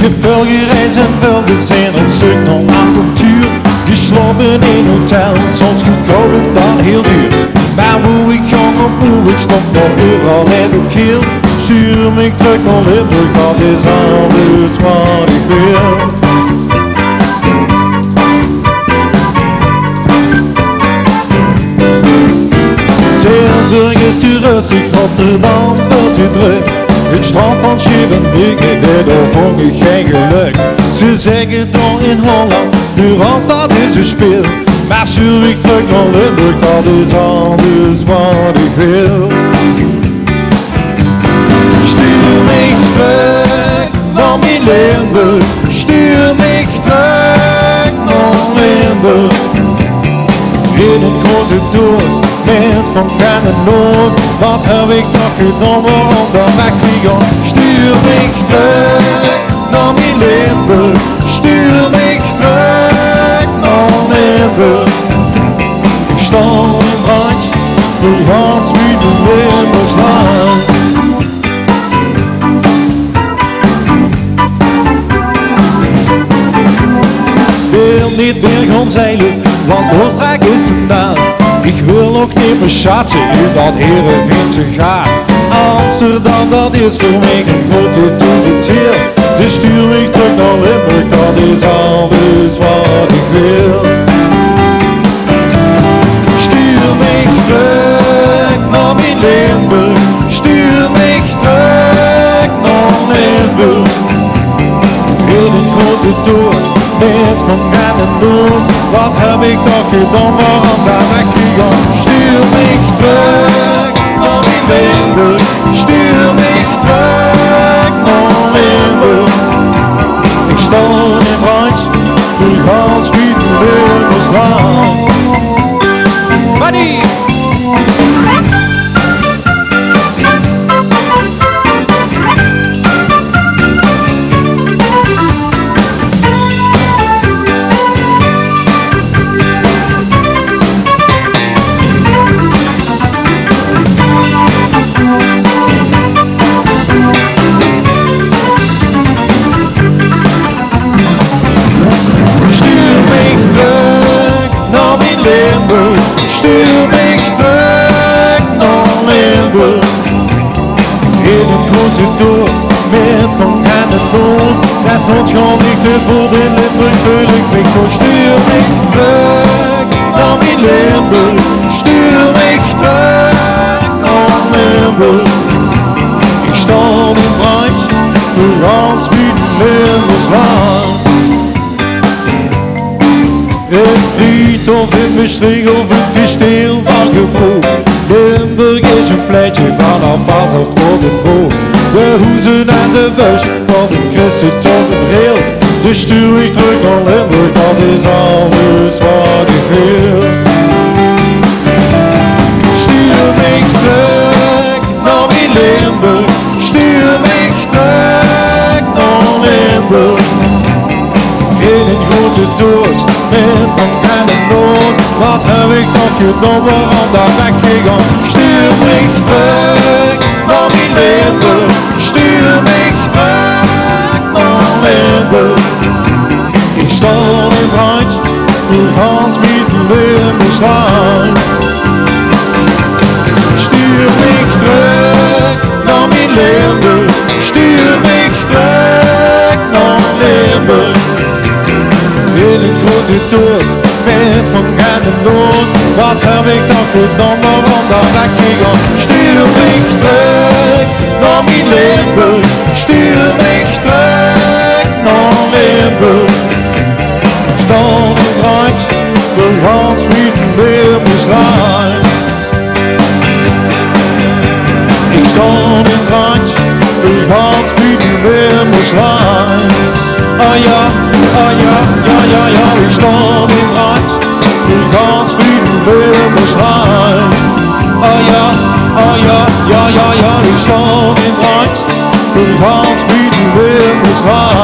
Je veel gereisd en veel gezien op zoek naar avontuur. Geslapen in hotel, soms goedkoop en dan heel duur. Maar hoe ik gang of hoe ik stond, nog overal heb ik keel. Stuur me terug naar Limburg, dat is alles wat ik wil. Tilburg is te rustig, Rotterdam veel te druk. Het strand van Scheveningen, daar vond ik geen geluk. Ze zeggen dan in Holland, de Randstad is een speel. Maar stuur ik terug naar Limburg, dat is alles wat ik wil. Stuur mich terug naar mijn Limburg, stuur mich terug naar Limburg. In een grote doos met van Ger en Noord. Wat heb ik toch gedaan waarom dan weg gegaan? Stuur mich terug naar mijn Limburg, stuur mich terug naar Limburg. Ik sta in brand, voor Hans wie de Limburgs land. Wil niet meer gaan zeilen, want Oostenrijk is vandaan. Ik wil ook niet meer schatsen in dat Heerenveense gaar. Amsterdam, dat is voor mij een grote toeritier. Dus stuur mich terug naar Limburg, dat is alles wat ik wil. Stuur mich terug naar mijn Limburg, stuur mich terug naar Limburg. In een grote doos met van Ger en Noord. Wat heb ik toch gedaan, waarom daar weggegaan? Stuur mich terug naar mijn Limburg, stuur mich terug naar Limburg. Ik sta in brand, voor Hans wie de Limburgs land. Buddy! Stuur mich terug naar Limburg. In een grote doos met van Ger en Noord. Desnoods ga ik te voet in Limburg, vul ik mich nog. Stuur mich terug naar mijn Limburg, stuur mich terug naar Limburg. Ik sta in brand, voor Hans wie de Limburgs land. Het friedhof in Maastricht of het kasteel van Gebroek. Limburg is een pleintje vanaf Vaals tot het Boog. De hoezen en de bus, van een Christen tot een rail. Dus stuur ik terug naar Limburg, dat is alles wat ik wil. Stuur mich terug naar mijn Limburg, stuur mich terug naar Limburg. In een grote doos met van Ger en Noord. Wat heb ik toch gedaan, waarom daar weggegaan? Stuur mich terug naar mijn Limburg, stuur mich terug naar Limburg. Ik sta in brand, voor Hans wie de Limburgs land. Stuur mich terug naar mijn Limburg, stuur mich terug naar Limburg. In een grote doos met van Ger en Noord. Wat heb ik toch gedaan, waarom daar weggegaan? Stuur mich terug naar mijn Limburg, stuur mich terug naar Limburg. Sta in brand, voor Hans wie de Limburgs land. Ik sta in brand, voor Hans wie de Limburgs land. Ah ja, ah ja, ja, ja, ja, ik sta in brand, voor Hans wie de Limburgs land. Ah ja, ah ja, ja, ja, ja, ik sta in brand, voor Hans wie de Limburgs land.